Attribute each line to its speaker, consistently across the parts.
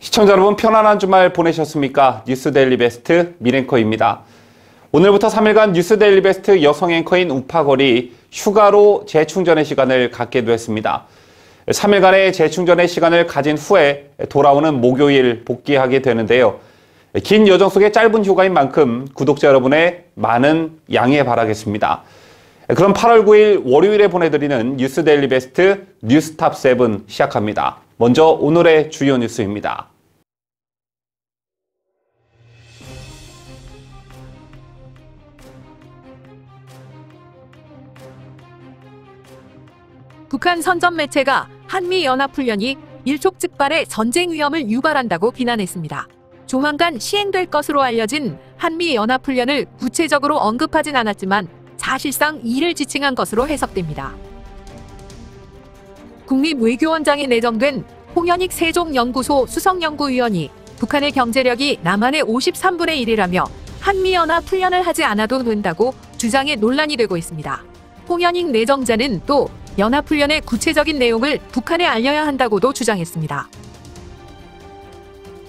Speaker 1: 시청자 여러분 편안한 주말 보내셨습니까? 뉴스데일리 베스트 민앵커입니다. 오늘부터 3일간 뉴스데일리 베스트 여성 앵커인 우파걸이 휴가로 재충전의 시간을 갖기도 했습니다. 3일간의 재충전의 시간을 가진 후에 돌아오는 목요일 복귀하게 되는데요. 긴 여정 속에 짧은 휴가인 만큼 구독자 여러분의 많은 양해 바라겠습니다. 그럼 8월 9일 월요일에 보내드리는 뉴스데일리 베스트 뉴스탑 7 시작합니다. 먼저 오늘의 주요 뉴스입니다.
Speaker 2: 북한 선전 매체가 한미연합훈련이 일촉즉발의 전쟁 위험을 유발한다고 비난했습니다. 조만간 시행될 것으로 알려진 한미연합훈련을 구체적으로 언급하진 않았지만 사실상 이를 지칭한 것으로 해석됩니다. 국립외교원장에 내정된 홍현익 세종연구소 수석연구위원이 북한의 경제력이 남한의 53분의 1이라며 한미연합훈련을 하지 않아도 된다고 주장해 논란이 되고 있습니다. 홍현익 내정자는 또 연합훈련의 구체적인 내용을 북한에 알려야 한다고도 주장했습니다.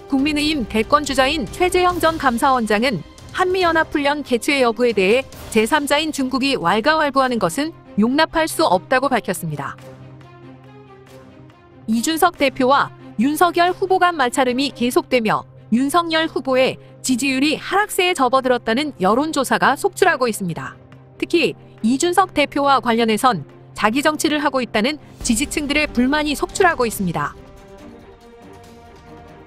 Speaker 2: 국민의힘 대권주자인 최재형 전 감사원장은 한미연합훈련 개최 여부에 대해 제3자인 중국이 왈가왈부하는 것은 용납할 수 없다고 밝혔습니다. 이준석 대표와 윤석열 후보 간 마찰음이 계속되며 윤석열 후보의 지지율이 하락세에 접어들었다는 여론조사가 속출하고 있습니다. 특히 이준석 대표와 관련해선 자기 정치를 하고 있다는 지지층들의 불만이 속출하고 있습니다.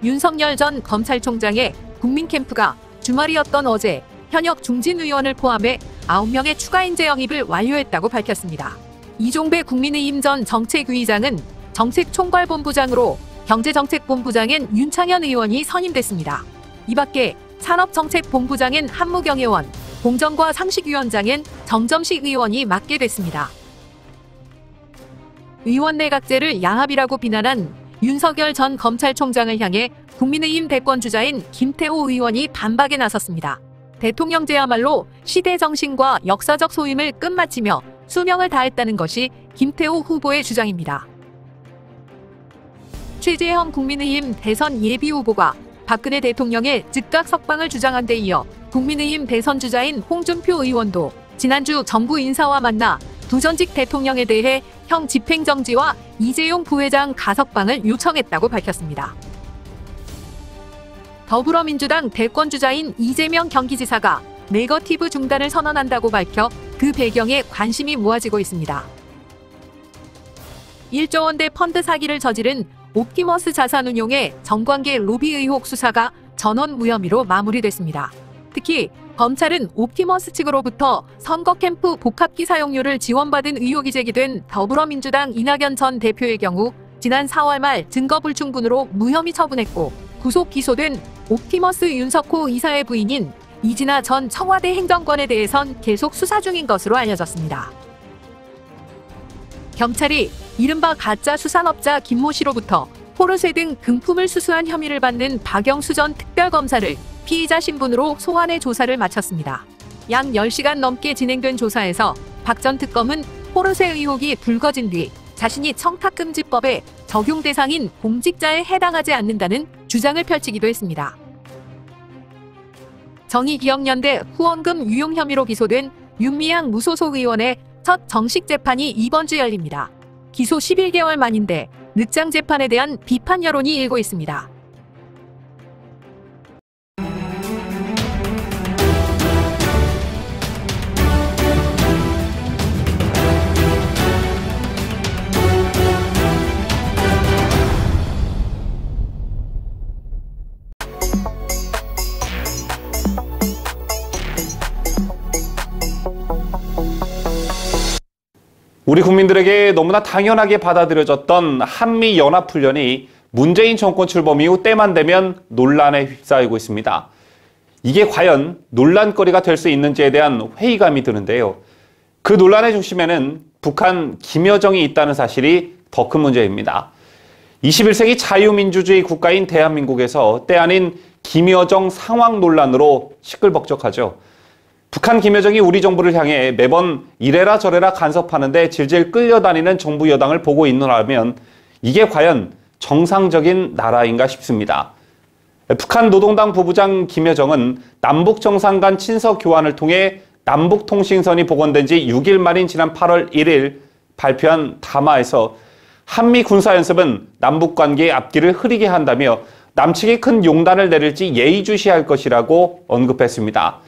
Speaker 2: 윤석열 전 검찰총장의 국민캠프가 주말이었던 어제 현역 중진 의원을 포함해 9명의 추가 인재 영입을 완료했다고 밝혔습니다. 이종배 국민의힘 전 정책위의장은 정책총괄본부장으로 경제정책본부장엔 윤창현 의원이 선임됐습니다. 이 밖에 산업정책본부장엔 한무경 의원, 공정과 상식위원장엔 정점식 의원이 맡게 됐습니다. 의원 내각제를 양압이라고 비난한 윤석열 전 검찰총장을 향해 국민의힘 대권주자인 김태호 의원이 반박에 나섰습니다. 대통령제야말로 시대 정신과 역사적 소임을 끝마치며 수명을 다했다는 것이 김태호 후보의 주장입니다. 최재형 국민의힘 대선 예비후보가 박근혜 대통령의 즉각 석방을 주장한 데 이어 국민의힘 대선 주자인 홍준표 의원도 지난주 정부 인사와 만나 두 전직 대통령에 대해 형 집행정지와 이재용 부회장 가석방을 요청했다고 밝혔습니다. 더불어민주당 대권주자인 이재명 경기지사가 네거티브 중단을 선언한다고 밝혀 그 배경에 관심이 모아지고 있습니다. 1조 원대 펀드 사기를 저지른 옵티머스 자산운용의 정관계 로비 의혹 수사가 전원 무혐의로 마무리됐습니다. 특히 검찰은 옵티머스 측으로부터 선거 캠프 복합기 사용료를 지원받은 의혹이 제기된 더불어민주당 이낙연 전 대표의 경우 지난 4월 말 증거불충분으로 무혐의 처분했고 구속 기소된 옵티머스 윤석호 이사의 부인인 이진아 전 청와대 행정관에 대해선 계속 수사 중인 것으로 알려졌습니다. 경찰이 이른바 가짜 수산업자 김모 씨로부터 포르쉐 등 금품을 수수한 혐의를 받는 박영수 전 특별검사를 피의자 신분으로 소환해 조사를 마쳤습니다. 약 10시간 넘게 진행된 조사에서 박 전 특검은 포르쉐 의혹이 불거진 뒤 자신이 청탁금지법의 적용 대상인 공직자에 해당하지 않는다는 주장을 펼치기도 했습니다. 정의기억연대 후원금 유용 혐의로 기소된 윤미향 무소속 의원의 첫 정식 재판이 이번 주 열립니다. 기소 11개월 만인데 늦장 재판에 대한 비판 여론이 일고 있습니다.
Speaker 1: 우리 국민들에게 너무나 당연하게 받아들여졌던 한미연합훈련이 문재인 정권 출범 이후 때만 되면 논란에 휩싸이고 있습니다. 이게 과연 논란거리가 될 수 있는지에 대한 회의감이 드는데요. 그 논란의 중심에는 북한 김여정이 있다는 사실이 더 큰 문제입니다. 21세기 자유민주주의 국가인 대한민국에서 때 아닌 김여정 상황 논란으로 시끌벅적하죠. 북한 김여정이 우리 정부를 향해 매번 이래라 저래라 간섭하는데 질질 끌려다니는 정부 여당을 보고 있노라면 이게 과연 정상적인 나라인가 싶습니다. 북한 노동당 부부장 김여정은 남북 정상 간 친서 교환을 통해 남북통신선이 복원된 지 6일 만인 지난 8월 1일 발표한 담화에서 한미 군사연습은 남북관계의 앞길을 흐리게 한다며 남측이 큰 용단을 내릴지 예의주시할 것이라고 언급했습니다.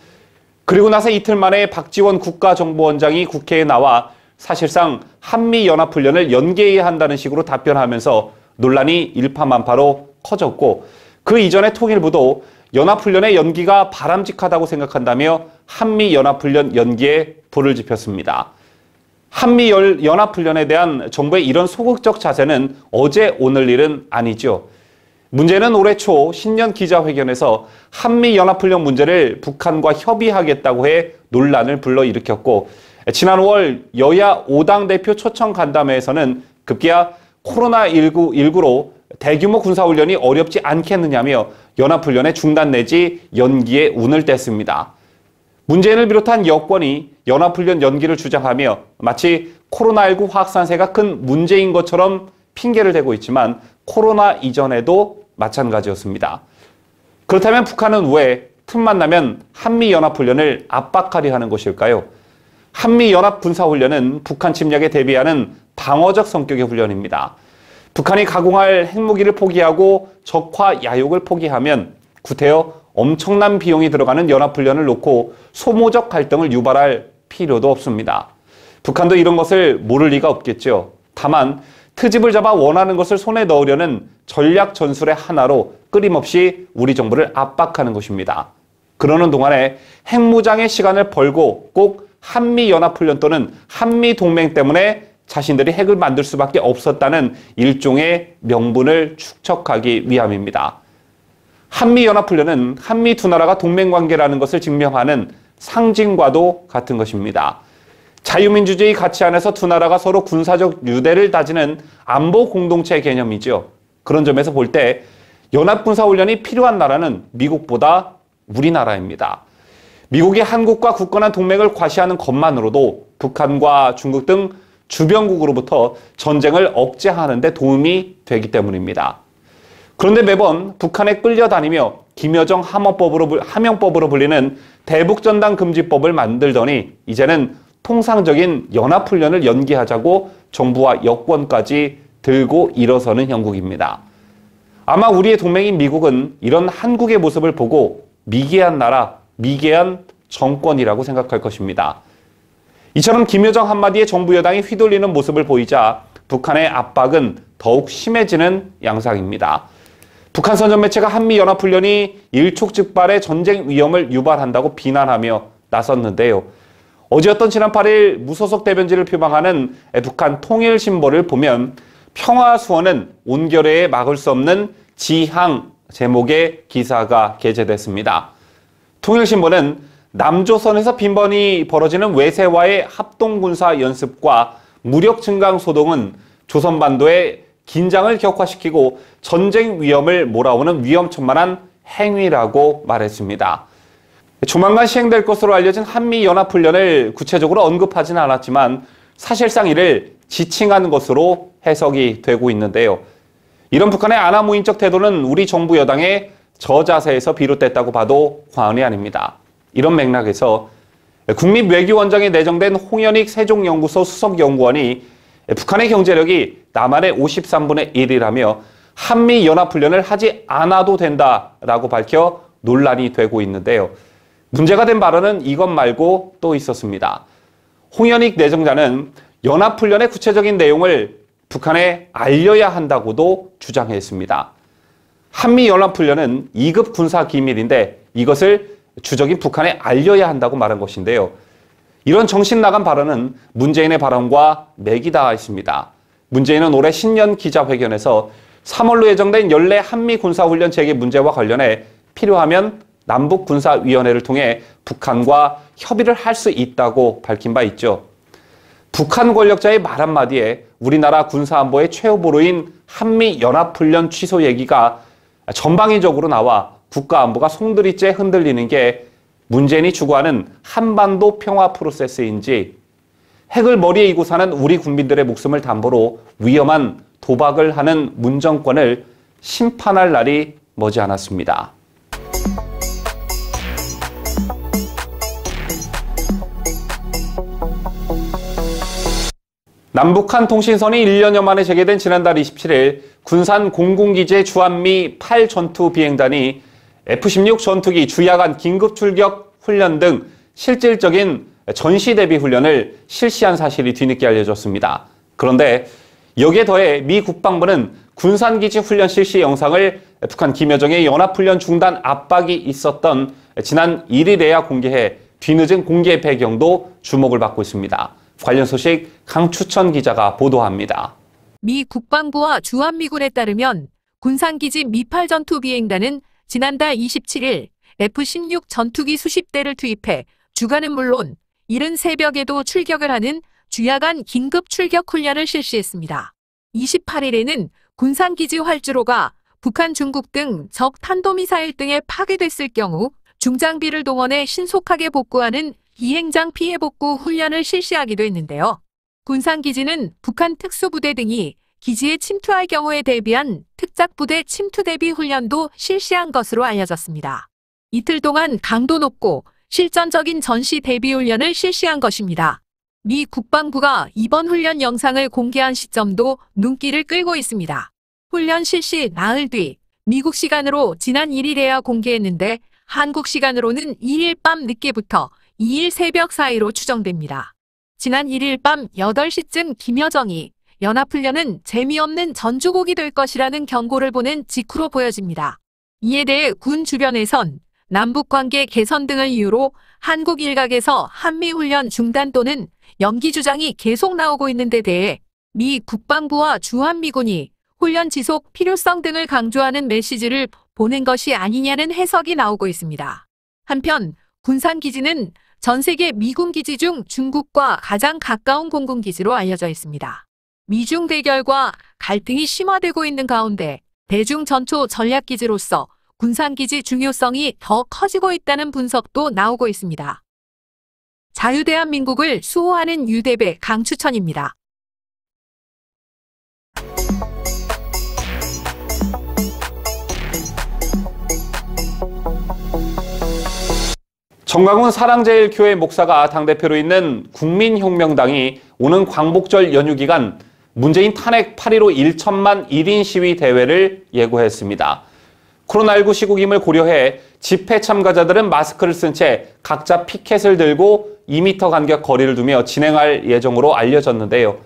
Speaker 1: 그리고 나서 이틀 만에 박지원 국가정보원장이 국회에 나와 사실상 한미연합훈련을 연계해야 한다는 식으로 답변하면서 논란이 일파만파로 커졌고, 그 이전에 통일부도 연합훈련의 연기가 바람직하다고 생각한다며 한미연합훈련 연기에 불을 지폈습니다. 한미연합훈련에 대한 정부의 이런 소극적 자세는 어제 오늘 일은 아니죠. 문제는 올해 초 신년 기자회견에서 한미연합훈련 문제를 북한과 협의하겠다고 해 논란을 불러일으켰고, 지난 5월 여야 5당 대표 초청 간담회에서는 급기야 코로나19로 대규모 군사훈련이 어렵지 않겠느냐며 연합훈련의 중단 내지 연기에 운을 뗐습니다. 문재인을 비롯한 여권이 연합훈련 연기를 주장하며 마치 코로나19 확산세가 큰 문제인 것처럼 핑계를 대고 있지만 코로나 이전에도 마찬가지였습니다. 그렇다면 북한은 왜 틈만 나면 한미연합훈련을 압박하려 하는 것일까요? 한미연합 군사훈련은 북한 침략에 대비하는 방어적 성격의 훈련입니다. 북한이 가공할 핵무기를 포기하고 적화 야욕을 포기하면 구태여 엄청난 비용이 들어가는 연합훈련을 놓고 소모적 갈등을 유발할 필요도 없습니다. 북한도 이런 것을 모를 리가 없겠죠. 다만 트집을 잡아 원하는 것을 손에 넣으려는 전략 전술의 하나로 끊임없이 우리 정부를 압박하는 것입니다. 그러는 동안에 핵무장의 시간을 벌고 꼭 한미연합훈련 또는 한미동맹 때문에 자신들이 핵을 만들 수밖에 없었다는 일종의 명분을 축적하기 위함입니다. 한미연합훈련은 한미 두 나라가 동맹관계라는 것을 증명하는 상징과도 같은 것입니다. 자유민주주의 가치 안에서 두 나라가 서로 군사적 유대를 다지는 안보 공동체 개념이죠. 그런 점에서 볼 때 연합군사훈련이 필요한 나라는 미국보다 우리나라입니다. 미국이 한국과 굳건한 동맹을 과시하는 것만으로도 북한과 중국 등 주변국으로부터 전쟁을 억제하는 데 도움이 되기 때문입니다. 그런데 매번 북한에 끌려다니며 김여정 하명법으로 불리는 대북전단 금지법을 만들더니 이제는 통상적인 연합훈련을 연기하자고 정부와 여권까지 들고 일어서는 형국입니다. 아마 우리의 동맹인 미국은 이런 한국의 모습을 보고 미개한 나라, 미개한 정권이라고 생각할 것입니다. 이처럼 김여정 한마디에 정부 여당이 휘둘리는 모습을 보이자 북한의 압박은 더욱 심해지는 양상입니다. 북한 선전 매체가 한미연합훈련이 일촉즉발의 전쟁 위험을 유발한다고 비난하며 나섰는데요. 어제였던 지난 8일 무소속 대변지를 표방하는 북한 통일신보를 보면 평화수원은 온결에 막을 수 없는 지향 제목의 기사가 게재됐습니다. 통일신보는 남조선에서 빈번히 벌어지는 외세와의 합동군사 연습과 무력 증강 소동은 조선반도의 긴장을 격화시키고 전쟁 위험을 몰아오는 위험천만한 행위라고 말했습니다. 조만간 시행될 것으로 알려진 한미연합훈련을 구체적으로 언급하지는 않았지만 사실상 이를 지칭한 것으로 해석이 되고 있는데요. 이런 북한의 안하무인적 태도는 우리 정부 여당의 저자세에서 비롯됐다고 봐도 과언이 아닙니다. 이런 맥락에서 국립외교원장에 내정된 홍현익 세종연구소 수석연구원이 북한의 경제력이 남한의 53분의 1이라며 한미연합훈련을 하지 않아도 된다라고 밝혀 논란이 되고 있는데요. 문제가 된 발언은 이것 말고 또 있었습니다. 홍현익 내정자는 연합훈련의 구체적인 내용을 북한에 알려야 한다고도 주장했습니다. 한미연합훈련은 2급 군사기밀인데 이것을 주적인 북한에 알려야 한다고 말한 것인데요. 이런 정신 나간 발언은 문재인의 발언과 맥이 닿아 있습니다. 문재인은 올해 신년 기자회견에서 3월로 예정된 연례 한미군사훈련 재개 문제와 관련해 필요하면 남북군사위원회를 통해 북한과 협의를 할 수 있다고 밝힌 바 있죠. 북한 권력자의 말 한마디에 우리나라 군사안보의 최후보루인 한미연합훈련 취소 얘기가 전방위적으로 나와 국가안보가 송두리째 흔들리는 게 문재인이 추구하는 한반도 평화 프로세스인지 핵을 머리에 이고 사는 우리 국민들의 목숨을 담보로 위험한 도박을 하는 문정권을 심판할 날이 머지않았습니다. 남북한 통신선이 1년여 만에 재개된 지난달 27일 군산 공군기지의 주한미 8전투 비행단이 F-16 전투기 주야간 긴급 출격 훈련 등 실질적인 전시 대비 훈련을 실시한 사실이 뒤늦게 알려졌습니다. 그런데 여기에 더해 미 국방부는 군산기지 훈련 실시 영상을 북한 김여정의 연합훈련 중단 압박이 있었던 지난 1일에야 공개해 뒤늦은 공개 배경도 주목을 받고 있습니다. 관련 소식 강추천 기자가 보도합니다.
Speaker 2: 미 국방부와 주한미군에 따르면 군산기지 미8 전투 비행단은 지난달 27일 F-16 전투기 수십 대를 투입해 주간은 물론 이른 새벽에도 출격을 하는 주야간 긴급 출격 훈련을 실시했습니다. 28일에는 군산기지 활주로가 북한, 중국 등 적 탄도미사일 등에 파괴됐을 경우 중장비를 동원해 신속하게 복구하는 비행장 피해 복구 훈련을 실시하기도 했는데요. 군산기지는 북한 특수부대 등이 기지에 침투할 경우에 대비한 특작부대 침투 대비 훈련도 실시한 것으로 알려졌습니다. 이틀 동안 강도 높고 실전적인 전시 대비 훈련을 실시한 것입니다. 미 국방부가 이번 훈련 영상을 공개한 시점도 눈길을 끌고 있습니다. 훈련 실시 나흘 뒤 미국 시간으로 지난 1일에야 공개했는데 한국 시간으로는 2일 밤 늦게부터 2일 새벽 사이로 추정됩니다. 지난 1일 밤 8시쯤 김여정이 연합훈련은 재미없는 전주곡이 될 것이라는 경고를 보낸 직후로 보여집니다. 이에 대해 군 주변에선 남북관계 개선 등을 이유로 한국 일각에서 한미훈련 중단 또는 연기 주장이 계속 나오고 있는 데 대해 미 국방부와 주한미군이 훈련 지속 필요성 등을 강조하는 메시지를 보낸 것이 아니냐는 해석이 나오고 있습니다. 한편 군산기지는 전 세계 미군 기지 중 중국과 가장 가까운 공군기지로 알려져 있습니다. 미중 대결과 갈등이 심화되고 있는 가운데 대중전초 전략기지로서 군산기지 중요성이 더 커지고 있다는 분석도 나오고 있습니다. 자유대한민국을 수호하는 유대배 강추천입니다.
Speaker 1: 정광훈 사랑제일교회 목사가 당대표로 있는 국민혁명당이 오는 광복절 연휴 기간 문재인 탄핵 8.15 1천만 1인 시위 대회를 예고했습니다. 코로나19 시국임을 고려해 집회 참가자들은 마스크를 쓴 채 각자 피켓을 들고 2m 간격 거리를 두며 진행할 예정으로 알려졌는데요.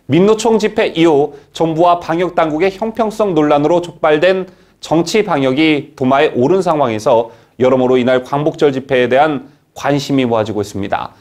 Speaker 1: 민노총 집회 이후 정부와 방역당국의 형평성 논란으로 촉발된 정치 방역이 도마에 오른 상황에서 여러모로 이날 광복절 집회에 대한 관심이 모아지고 있습니다.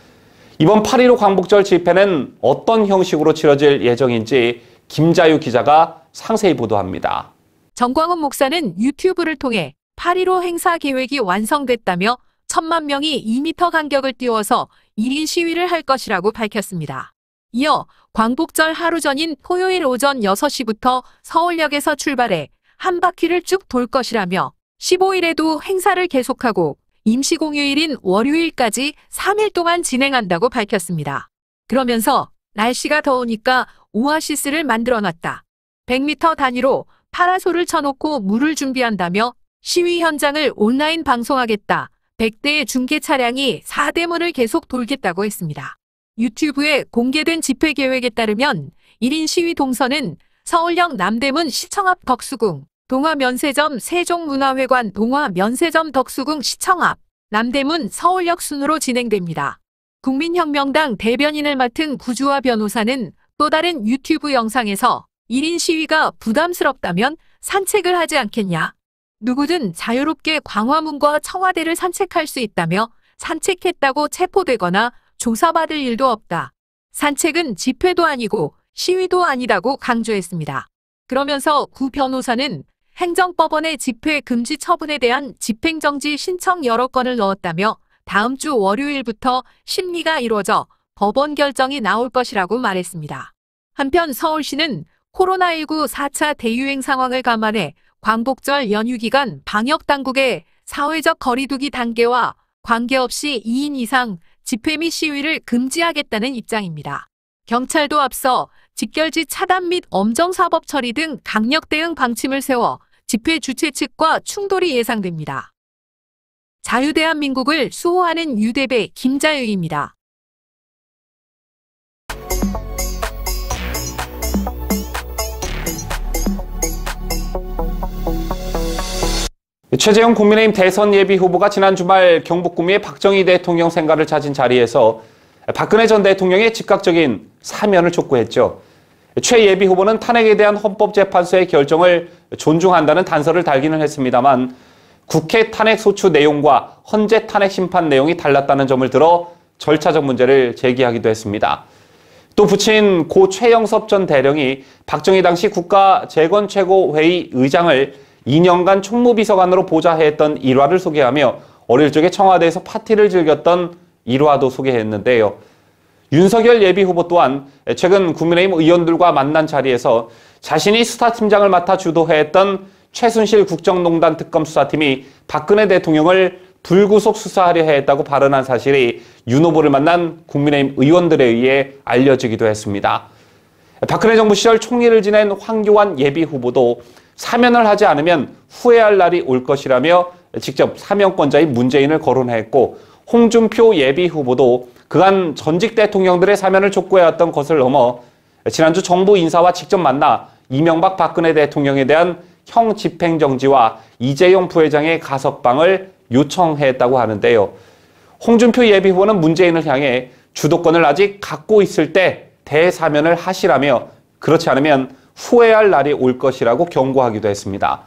Speaker 1: 이번 8.15 광복절 집회는 어떤 형식으로 치러질 예정인지 김자유 기자가 상세히 보도합니다.
Speaker 2: 정광훈 목사는 유튜브를 통해 8.15 행사 계획이 완성됐다며 1,000만 명이 2m 간격을 띄워서 1인 시위를 할 것이라고 밝혔습니다. 이어 광복절 하루 전인 토요일 오전 6시부터 서울역에서 출발해 한 바퀴를 쭉 돌 것이라며 15일에도 행사를 계속하고 임시공휴일인 월요일까지 3일 동안 진행한다고 밝혔습니다. 그러면서 날씨가 더우니까 오아시스를 만들어놨다. 100m 단위로 파라솔을 쳐놓고 물을 준비한다며 시위 현장을 온라인 방송하겠다. 100대의 중계 차량이 4대문을 계속 돌겠다고 했습니다. 유튜브에 공개된 집회 계획에 따르면 1인 시위 동선은 서울역 남대문 시청 앞 덕수궁, 동화면세점 세종문화회관 동화면세점 덕수궁 시청 앞, 남대문 서울역 순으로 진행됩니다. 국민혁명당 대변인을 맡은 구주화 변호사는 또 다른 유튜브 영상에서 1인 시위가 부담스럽다면 산책을 하지 않겠냐. 누구든 자유롭게 광화문과 청와대를 산책할 수 있다며 산책했다고 체포되거나 조사받을 일도 없다. 산책은 집회도 아니고 시위도 아니다고 강조했습니다. 그러면서 구 변호사는 행정법원의 집회 금지 처분에 대한 집행정지 신청 여러 건을 넣었다며 다음 주 월요일부터 심리가 이루어져 법원 결정이 나올 것이라고 말했습니다. 한편 서울시는 코로나19 4차 대유행 상황을 감안해 광복절 연휴 기간 방역당국의 사회적 거리두기 단계와 관계없이 2인 이상 집회 및 시위를 금지하겠다는 입장입니다. 경찰도 앞서 직결지 차단 및 엄정 사법 처리 등 강력 대응 방침을 세워 집회 주최 측과 충돌이 예상됩니다. 자유대한민국을 수호하는 유대배 김자유입니다.
Speaker 1: 최재형 국민의힘 대선 예비 후보가 지난 주말 경북 구미의 박정희 대통령 생가를 찾은 자리에서 박근혜 전 대통령의 즉각적인 사면을 촉구했죠. 최 예비 후보는 탄핵에 대한 헌법재판소의 결정을 존중한다는 단서를 달기는 했습니다만 국회 탄핵 소추 내용과 헌재 탄핵 심판 내용이 달랐다는 점을 들어 절차적 문제를 제기하기도 했습니다. 또 부친 고 최영섭 전 대령이 박정희 당시 국가재건최고회의 의장을 2년간 총무비서관으로 보좌했던 일화를 소개하며 어릴 적에 청와대에서 파티를 즐겼던 일화도 소개했는데요. 윤석열 예비 후보 또한 최근 국민의힘 의원들과 만난 자리에서 자신이 수사팀장을 맡아 주도했던 최순실 국정농단 특검 수사팀이 박근혜 대통령을 불구속 수사하려 했다고 발언한 사실이 윤 후보를 만난 국민의힘 의원들에 의해 알려지기도 했습니다. 박근혜 정부 시절 총리를 지낸 황교안 예비 후보도 사면을 하지 않으면 후회할 날이 올 것이라며 직접 사면권자인 문재인을 거론했고, 홍준표 예비 후보도 그간 전직 대통령들의 사면을 촉구해왔던 것을 넘어 지난주 정부 인사와 직접 만나 이명박 박근혜 대통령에 대한 형 집행정지와 이재용 부회장의 가석방을 요청했다고 하는데요. 홍준표 예비 후보는 문재인을 향해 주도권을 아직 갖고 있을 때 대사면을 하시라며 그렇지 않으면 후회할 날이 올 것이라고 경고하기도 했습니다.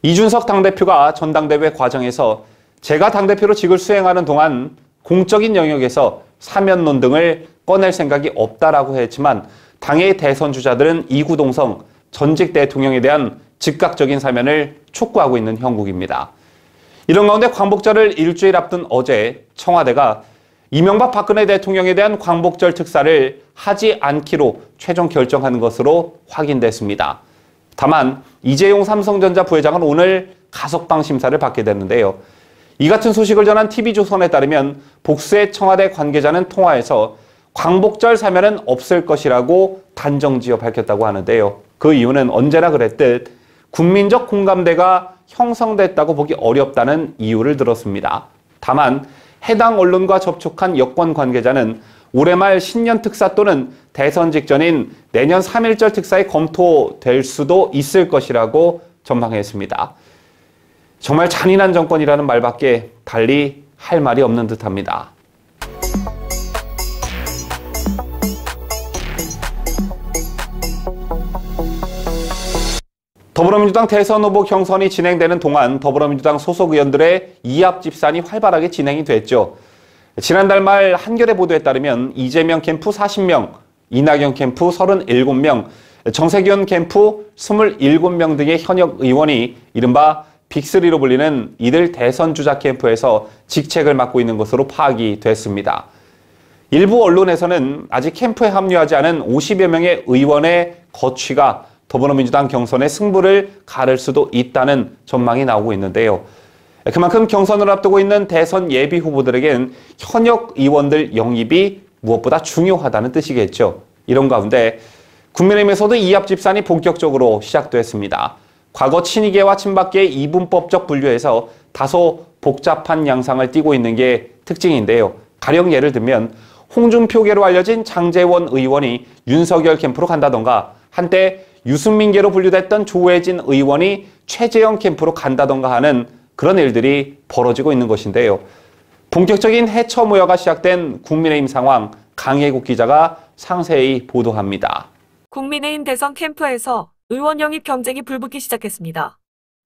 Speaker 1: 이준석 당대표가 전당대회 과정에서 제가 당대표로 직을 수행하는 동안 공적인 영역에서 사면론 등을 꺼낼 생각이 없다라고 했지만 당의 대선 주자들은 이구동성 전직 대통령에 대한 즉각적인 사면을 촉구하고 있는 형국입니다. 이런 가운데 광복절을 일주일 앞둔 어제 청와대가 이명박 박근혜 대통령에 대한 광복절 특사를 하지 않기로 최종 결정한 것으로 확인됐습니다. 다만 이재용 삼성전자 부회장은 오늘 가석방 심사를 받게 됐는데요. 이 같은 소식을 전한 TV조선에 따르면 복수의 청와대 관계자는 통화에서 광복절 사면은 없을 것이라고 단정지어 밝혔다고 하는데요. 그 이유는 언제나 그랬듯 국민적 공감대가 형성됐다고 보기 어렵다는 이유를 들었습니다. 다만 해당 언론과 접촉한 여권 관계자는 올해 말 신년 특사 또는 대선 직전인 내년 3.1절 특사에 검토될 수도 있을 것이라고 전망했습니다. 정말 잔인한 정권이라는 말밖에 달리 할 말이 없는 듯합니다. 더불어민주당 대선 후보 경선이 진행되는 동안 더불어민주당 소속 의원들의 이합 집산이 활발하게 진행이 됐죠. 지난달 말 한겨레 보도에 따르면 이재명 캠프 40명, 이낙연 캠프 37명, 정세균 캠프 27명 등의 현역 의원이 이른바 빅3로 불리는 이들 대선 주자 캠프에서 직책을 맡고 있는 것으로 파악이 됐습니다. 일부 언론에서는 아직 캠프에 합류하지 않은 50여 명의 의원의 거취가 더불어민주당 경선의 승부를 가를 수도 있다는 전망이 나오고 있는데요. 그만큼 경선을 앞두고 있는 대선 예비 후보들에겐 현역 의원들 영입이 무엇보다 중요하다는 뜻이겠죠. 이런 가운데 국민의힘에서도 이합 집산이 본격적으로 시작됐습니다. 과거 친이계와 친박계의 이분법적 분류에서 다소 복잡한 양상을 띠고 있는 게 특징인데요. 가령 예를 들면 홍준표계로 알려진 장제원 의원이 윤석열 캠프로 간다던가, 한때 유승민계로 분류됐던 조혜진 의원이 최재형 캠프로 간다던가 하는 그런 일들이 벌어지고 있는 것인데요. 본격적인 해처무여가 시작된 국민의힘 상황, 강혜국 기자가 상세히 보도합니다.
Speaker 3: 국민의힘 대선 캠프에서 의원 영입 경쟁이 불붙기 시작했습니다.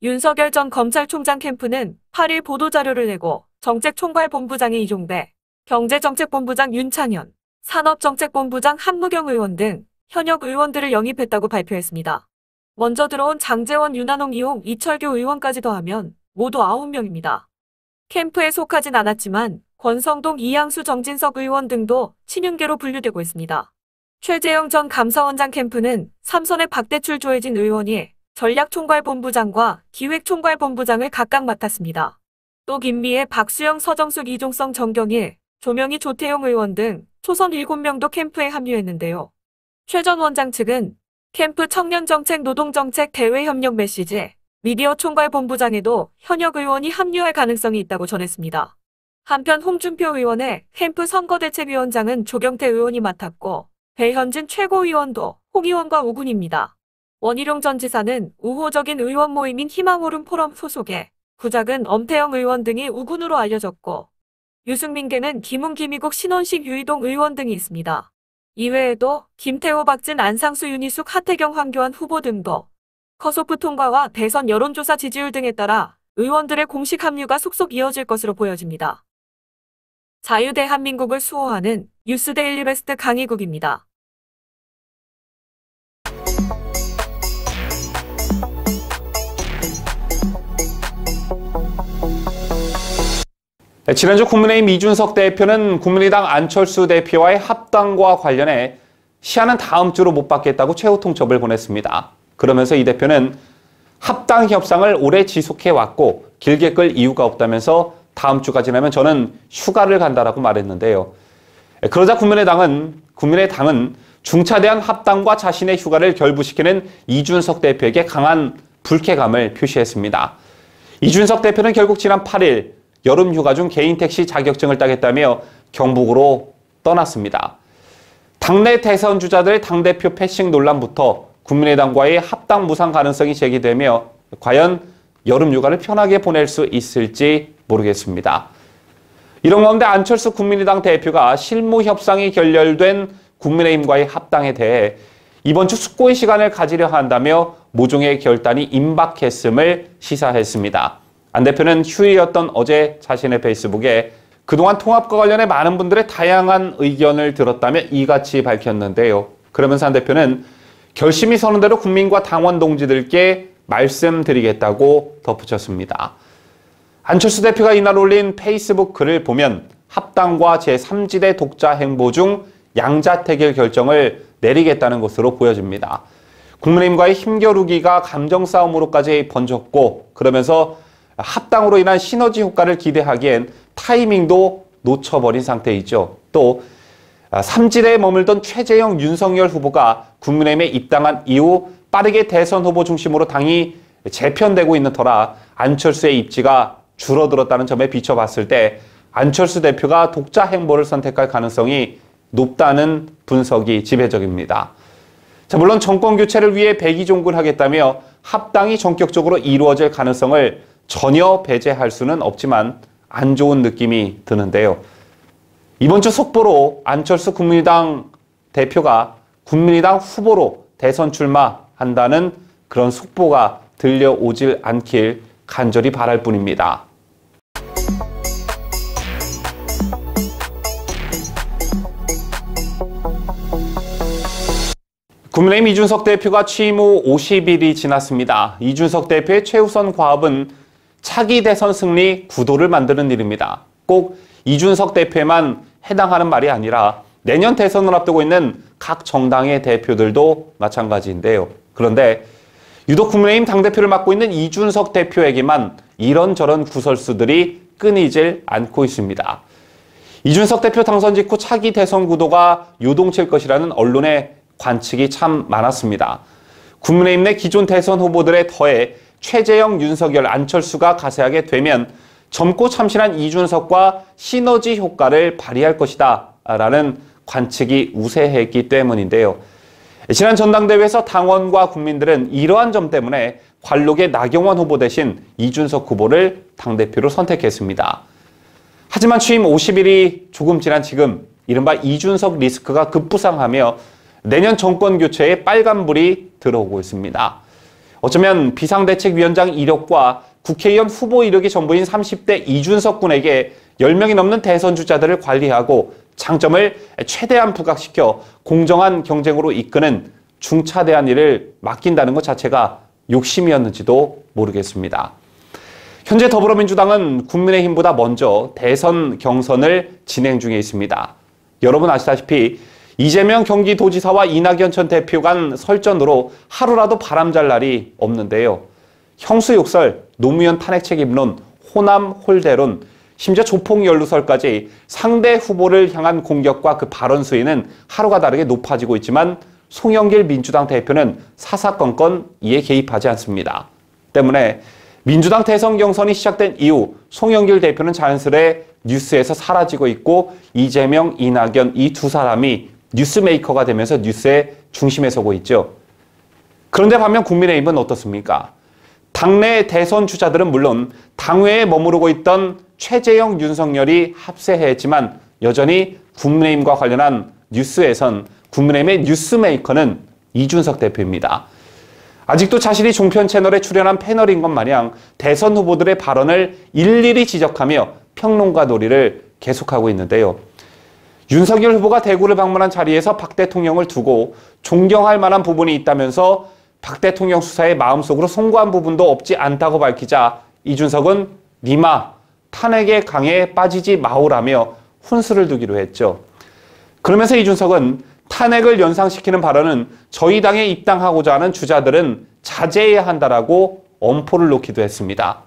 Speaker 3: 윤석열 전 검찰총장 캠프는 8일 보도자료를 내고 정책총괄본부장의 이종배, 경제정책본부장 윤창현, 산업정책본부장 한무경 의원 등 현역 의원들을 영입했다고 발표했습니다. 먼저 들어온 장제원, 윤한홍, 이홍, 이철규 의원까지 더하면 모두 9명입니다. 캠프에 속하진 않았지만 권성동, 이양수, 정진석 의원 등도 친윤계로 분류되고 있습니다. 최재형 전 감사원장 캠프는 삼선의 박대출, 조혜진 의원이 전략총괄본부장과 기획총괄본부장을 각각 맡았습니다. 또 김미애, 박수영, 서정숙, 이종성, 정경일, 조명희, 조태용 의원 등 초선 7명도 캠프에 합류했는데요. 최 전 원장 측은 캠프 청년정책 노동정책 대외협력 메시지 미디어 총괄본부장에도 현역 의원이 합류할 가능성이 있다고 전했습니다. 한편 홍준표 의원의 캠프 선거대책위원장은 조경태 의원이 맡았고 배현진 최고위원도 홍 의원과 5군입니다. 원희룡 전 지사는 우호적인 의원 모임인 희망오름 포럼 소속의 구작은 엄태영 의원 등이 우군으로 알려졌고 유승민계는 김웅 김희국 신원식 유이동 의원 등이 있습니다. 이외에도 김태호 박진 안상수 윤희숙 하태경 황교안 후보 등도 컷오프 통과와 대선 여론조사 지지율 등에 따라 의원들의 공식 합류가 속속 이어질 것으로 보여집니다. 자유대한민국을 수호하는 뉴스데일리베스트 강희국입니다.
Speaker 1: 지난주 국민의힘 이준석 대표는 국민의당 안철수 대표와의 합당과 관련해 시한은 다음 주로 못 받겠다고 최후 통첩을 보냈습니다. 그러면서 이 대표는 합당 협상을 오래 지속해왔고 길게 끌 이유가 없다면서 다음 주가 지나면 저는 휴가를 간다라고 말했는데요. 그러자 국민의당은 중차대한 합당과 자신의 휴가를 결부시키는 이준석 대표에게 강한 불쾌감을 표시했습니다. 이준석 대표는 결국 지난 8일 여름 휴가 중 개인 택시 자격증을 따겠다며 경북으로 떠났습니다. 당내 대선 주자들의 당대표 패싱 논란부터 국민의당과의 합당 무산 가능성이 제기되며 과연 여름 휴가를 편하게 보낼 수 있을지 모르겠습니다. 이런 가운데 안철수 국민의당 대표가 실무 협상이 결렬된 국민의힘과의 합당에 대해 이번 주 숙고의 시간을 가지려 한다며 모종의 결단이 임박했음을 시사했습니다. 안 대표는 휴일이었던 어제 자신의 페이스북에 그동안 통합과 관련해 많은 분들의 다양한 의견을 들었다며 이같이 밝혔는데요. 그러면서 안 대표는 결심이 서는 대로 국민과 당원 동지들께 말씀드리겠다고 덧붙였습니다. 안철수 대표가 이날 올린 페이스북 글을 보면 합당과 제3지대 독자 행보 중 양자택일 결정을 내리겠다는 것으로 보여집니다. 국민의힘과의 힘겨루기가 감정 싸움으로까지 번졌고 그러면서 합당으로 인한 시너지 효과를 기대하기엔 타이밍도 놓쳐버린 상태이죠. 또 3지대에 머물던 최재형, 윤석열 후보가 국민의힘에 입당한 이후 빠르게 대선 후보 중심으로 당이 재편되고 있는 터라 안철수의 입지가 줄어들었다는 점에 비춰봤을 때 안철수 대표가 독자 행보를 선택할 가능성이 높다는 분석이 지배적입니다. 자, 물론 정권 교체를 위해 백의종군하겠다며 합당이 전격적으로 이루어질 가능성을 전혀 배제할 수는 없지만 안 좋은 느낌이 드는데요. 이번 주 속보로 안철수 국민의당 대표가 국민의당 후보로 대선 출마한다는 그런 속보가 들려오질 않길 간절히 바랄 뿐입니다. 국민의힘 이준석 대표가 취임 후 50일이 지났습니다. 이준석 대표의 최우선 과업은 차기 대선 승리 구도를 만드는 일입니다. 꼭 이준석 대표에만 해당하는 말이 아니라 내년 대선을 앞두고 있는 각 정당의 대표들도 마찬가지인데요. 그런데 유독 국민의힘 당대표를 맡고 있는 이준석 대표에게만 이런저런 구설수들이 끊이질 않고 있습니다. 이준석 대표 당선 직후 차기 대선 구도가 요동칠 것이라는 언론의 관측이 참 많았습니다. 국민의힘 내 기존 대선 후보들에 더해 최재형, 윤석열, 안철수가 가세하게 되면 젊고 참신한 이준석과 시너지 효과를 발휘할 것이다 라는 관측이 우세했기 때문인데요. 지난 전당대회에서 당원과 국민들은 이러한 점 때문에 관록의 나경원 후보 대신 이준석 후보를 당대표로 선택했습니다. 하지만 취임 50일이 조금 지난 지금 이른바 이준석 리스크가 급부상하며 내년 정권 교체에 빨간불이 들어오고 있습니다. 어쩌면 비상대책위원장 이력과 국회의원 후보 이력이 전부인 30대 이준석 군에게 10명이 넘는 대선 주자들을 관리하고 장점을 최대한 부각시켜 공정한 경쟁으로 이끄는 중차대한 일을 맡긴다는 것 자체가 욕심이었는지도 모르겠습니다. 현재 더불어민주당은 국민의힘보다 먼저 대선 경선을 진행 중에 있습니다. 여러분 아시다시피 이재명 경기도지사와 이낙연 전 대표 간 설전으로 하루라도 바람잘 날이 없는데요. 형수욕설, 노무현 탄핵 책임론, 호남 홀대론, 심지어 조폭연루설까지 상대 후보를 향한 공격과 그 발언 수위는 하루가 다르게 높아지고 있지만 송영길 민주당 대표는 사사건건 이에 개입하지 않습니다. 때문에 민주당 대선 경선이 시작된 이후 송영길 대표는 자연스레 뉴스에서 사라지고 있고 이재명, 이낙연 이 두 사람이 뉴스메이커가 되면서 뉴스의 중심에 서고 있죠. 그런데 반면 국민의힘은 어떻습니까? 당내 대선 주자들은 물론 당회에 머무르고 있던 최재형, 윤석열이 합세했지만 여전히 국민의힘과 관련한 뉴스에선 국민의힘의 뉴스메이커는 이준석 대표입니다. 아직도 자신이 종편 채널에 출연한 패널인 것 마냥 대선 후보들의 발언을 일일이 지적하며 평론가 놀이를 계속하고 있는데요. 윤석열 후보가 대구를 방문한 자리에서 박 대통령을 두고 존경할 만한 부분이 있다면서 박 대통령 수사에 마음속으로 송구한 부분도 없지 않다고 밝히자 이준석은 니마 탄핵의 강에 빠지지 마오라며 훈수를 두기로 했죠. 그러면서 이준석은 탄핵을 연상시키는 발언은 저희 당에 입당하고자 하는 주자들은 자제해야 한다라고 엄포를 놓기도 했습니다.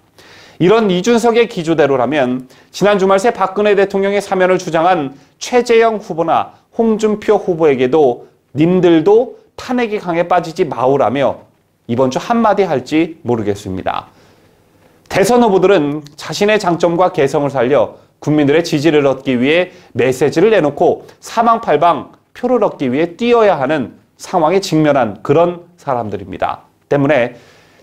Speaker 1: 이런 이준석의 기조대로라면 지난 주말 새 박근혜 대통령의 사면을 주장한 최재형 후보나 홍준표 후보에게도 님들도 탄핵의 강에 빠지지 마오라며 이번 주 한마디 할지 모르겠습니다. 대선 후보들은 자신의 장점과 개성을 살려 국민들의 지지를 얻기 위해 메시지를 내놓고 사망팔방 표를 얻기 위해 뛰어야 하는 상황에 직면한 그런 사람들입니다. 때문에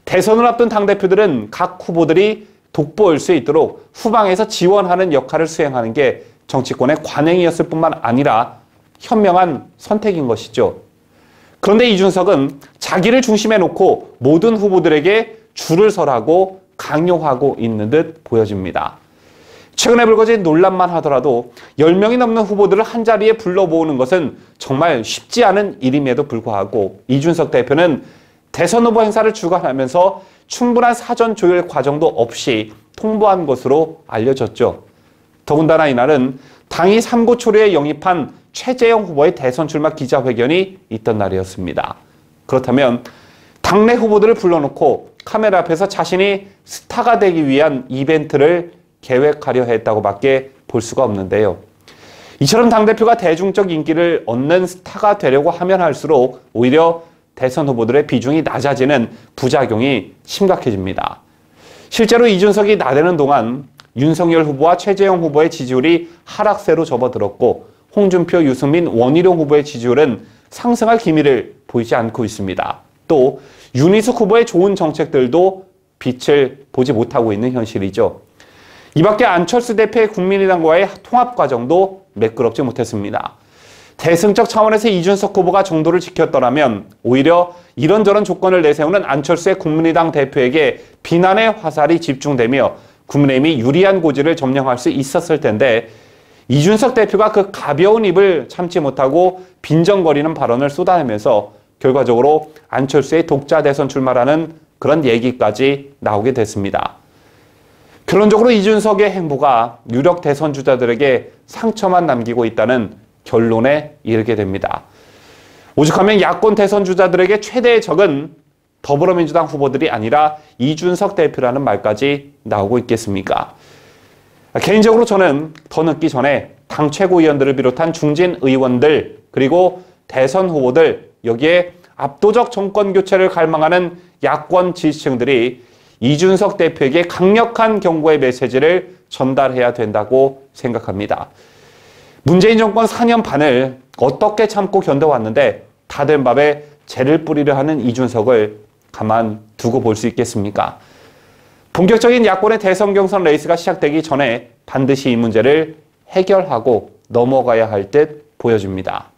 Speaker 1: 대선을 앞둔 당대표들은 각 후보들이 돋보일 수 있도록 후방에서 지원하는 역할을 수행하는 게 정치권의 관행이었을 뿐만 아니라 현명한 선택인 것이죠. 그런데 이준석은 자기를 중심에 놓고 모든 후보들에게 줄을 서라고 강요하고 있는 듯 보여집니다. 최근에 불거진 논란만 하더라도 10명이 넘는 후보들을 한자리에 불러 모으는 것은 정말 쉽지 않은 일임에도 불구하고 이준석 대표는 대선 후보 행사를 주관하면서 충분한 사전 조율 과정도 없이 통보한 것으로 알려졌죠. 더군다나 이날은 당이 삼고초려에 영입한 최재형 후보의 대선 출마 기자회견이 있던 날이었습니다. 그렇다면 당내 후보들을 불러놓고 카메라 앞에서 자신이 스타가 되기 위한 이벤트를 계획하려 했다고밖에 볼 수가 없는데요. 이처럼 당대표가 대중적 인기를 얻는 스타가 되려고 하면 할수록 오히려 대선 후보들의 비중이 낮아지는 부작용이 심각해집니다. 실제로 이준석이 나대는 동안 윤석열 후보와 최재형 후보의 지지율이 하락세로 접어들었고 홍준표, 유승민, 원희룡 후보의 지지율은 상승할 기미를 보이지 않고 있습니다. 또 윤희숙 후보의 좋은 정책들도 빛을 보지 못하고 있는 현실이죠. 이 밖에 안철수 대표의 국민의당과의 통합 과정도 매끄럽지 못했습니다. 대승적 차원에서 이준석 후보가 정도를 지켰더라면 오히려 이런저런 조건을 내세우는 안철수의 국민의당 대표에게 비난의 화살이 집중되며 국민의힘이 유리한 고지를 점령할 수 있었을 텐데 이준석 대표가 그 가벼운 입을 참지 못하고 빈정거리는 발언을 쏟아내면서 결과적으로 안철수의 독자 대선 출마라는 그런 얘기까지 나오게 됐습니다. 결론적으로 이준석의 행보가 유력 대선 주자들에게 상처만 남기고 있다는 결론에 이르게 됩니다. 오죽하면 야권 대선 주자들에게 최대의 적은 더불어민주당 후보들이 아니라 이준석 대표라는 말까지 나오고 있겠습니까? 개인적으로 저는 더 늦기 전에 당 최고위원들을 비롯한 중진 의원들 그리고 대선 후보들 여기에 압도적 정권 교체를 갈망하는 야권 지지층들이 이준석 대표에게 강력한 경고의 메시지를 전달해야 된다고 생각합니다. 문재인 정권 4년 반을 어떻게 참고 견뎌왔는데 다 된 밥에 재를 뿌리려 하는 이준석을 가만 두고 볼 수 있겠습니까? 본격적인 야권의 대선 경선 레이스가 시작되기 전에 반드시 이 문제를 해결하고 넘어가야 할 듯 보여집니다.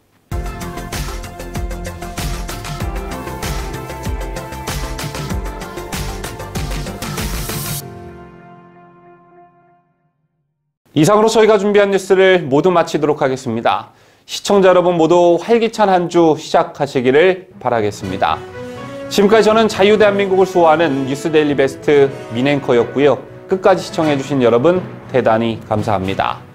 Speaker 1: 이상으로 저희가 준비한 뉴스를 모두 마치도록 하겠습니다. 시청자 여러분 모두 활기찬 한 주 시작하시기를 바라겠습니다. 지금까지 저는 자유대한민국을 수호하는 뉴스데일리 베스트 민앵커였고요. 끝까지 시청해주신 여러분 대단히 감사합니다.